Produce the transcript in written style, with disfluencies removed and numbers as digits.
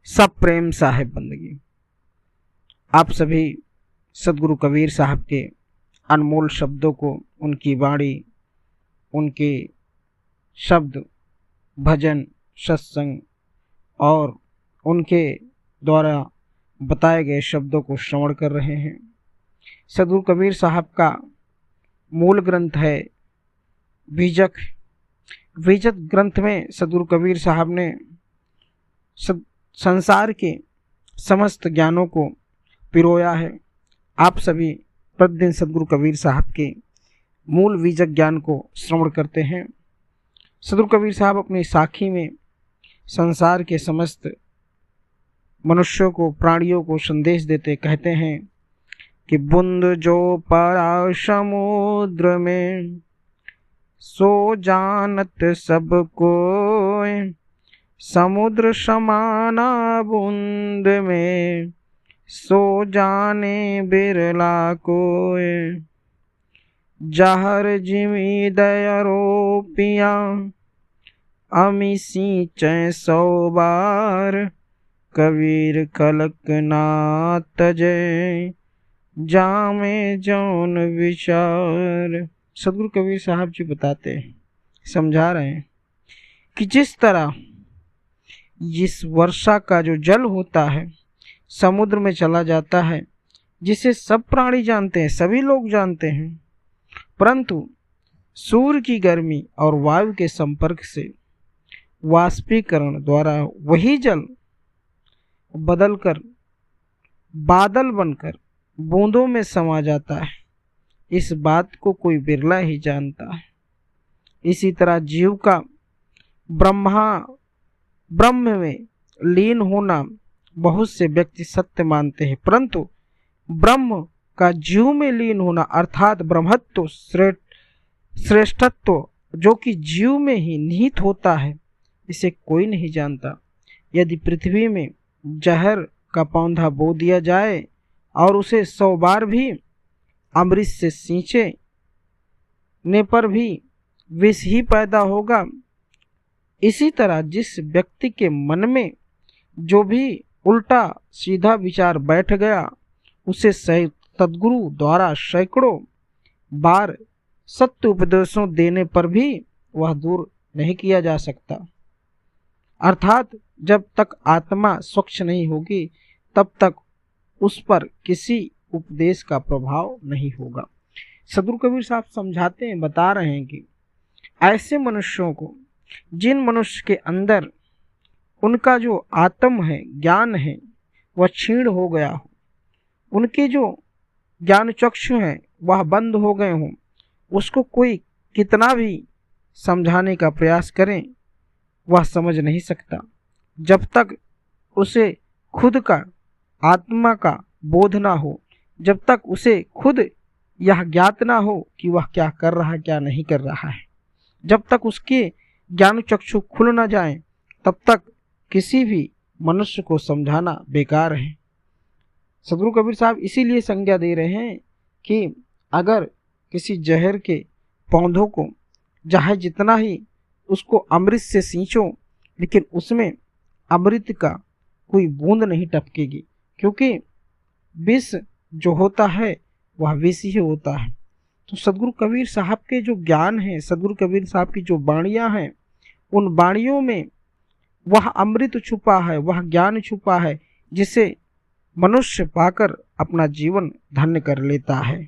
सब प्रेम साहिब बंदगी। आप सभी सदगुरु कबीर साहब के अनमोल शब्दों को, उनकी वाणी, उनके शब्द, भजन, सत्संग और उनके द्वारा बताए गए शब्दों को श्रवण कर रहे हैं। सदगुरु कबीर साहब का मूल ग्रंथ है बीजक। बीजक ग्रंथ में सदगुरु कबीर साहब ने संसार के समस्त ज्ञानों को पिरोया है। आप सभी प्रतिदिन सदगुरु कबीर साहब के मूल बीजक ज्ञान को श्रवण करते हैं। सदगुरु कबीर साहब अपनी साखी में संसार के समस्त मनुष्यों को, प्राणियों को संदेश देते कहते हैं कि बूंद जो पड़ा समुद्र में, सो जानत सब कोय, समुद्र समाना बूंद में, सो जाने बिरला कोय। जहर जिमी दयरोपिया, अमी सींचै 100 बार, कबीर खलक ना तजै, जामे जौन विचार। सदगुरु कबीर साहब जी बताते हैं, समझा रहे हैं कि जिस तरह जिस वर्षा का जो जल होता है समुद्र में चला जाता है, जिसे सब प्राणी जानते हैं, सभी लोग जानते हैं, परंतु सूर्य की गर्मी और वायु के संपर्क से वाष्पीकरण द्वारा वही जल बदलकर बादल बनकर बूंदों में समा जाता है। इस बात को कोई बिरला ही जानता है। इसी तरह जीव का ब्रह्म में लीन होना बहुत से व्यक्ति सत्य मानते हैं, परंतु ब्रह्म का जीव में लीन होना अर्थात ब्रह्मत्व, श्रेष्ठत्व जो कि जीव में ही निहित होता है, इसे कोई नहीं जानता। यदि पृथ्वी में जहर का पौधा बो दिया जाए और उसे 100 बार भी अमृत से सींचने पर भी विष ही पैदा होगा। इसी तरह जिस व्यक्ति के मन में जो भी उल्टा सीधा विचार बैठ गया, उसे सद्गुरु द्वारा सैकड़ों बार सत्य उपदेशों देने पर भी वह दूर नहीं किया जा सकता। अर्थात जब तक आत्मा स्वच्छ नहीं होगी तब तक उस पर किसी उपदेश का प्रभाव नहीं होगा। सदगुरु कबीर साहब समझाते हैं, बता रहे हैं कि ऐसे मनुष्यों को, जिन मनुष्य के अंदर उनका जो आत्म है, ज्ञान है, वह क्षीण हो गया हो, उनके जो ज्ञान चक्षु हैं वह बंद हो गए हों, उसको कोई कितना भी समझाने का प्रयास करें वह समझ नहीं सकता। जब तक उसे खुद का, आत्मा का बोध ना हो, जब तक उसे खुद यह ज्ञात ना हो कि वह क्या कर रहा है, क्या नहीं कर रहा है, जब तक उसके ज्ञान चक्षु खुल ना जाए, तब तक किसी भी मनुष्य को समझाना बेकार है। सदगुरु कबीर साहब इसीलिए संज्ञा दे रहे हैं कि अगर किसी जहर के पौधों को चाहे जितना ही उसको अमृत से सींचो, लेकिन उसमें अमृत का कोई बूंद नहीं टपकेगी, क्योंकि विष जो होता है वह विष ही होता है। तो सदगुरु कबीर साहब के जो ज्ञान है, सदगुरु कबीर साहब की जो वाणियाँ हैं, उन वाणियों में वह अमृत छुपा है, वह ज्ञान छुपा है, जिसे मनुष्य पाकर अपना जीवन धन्य कर लेता है।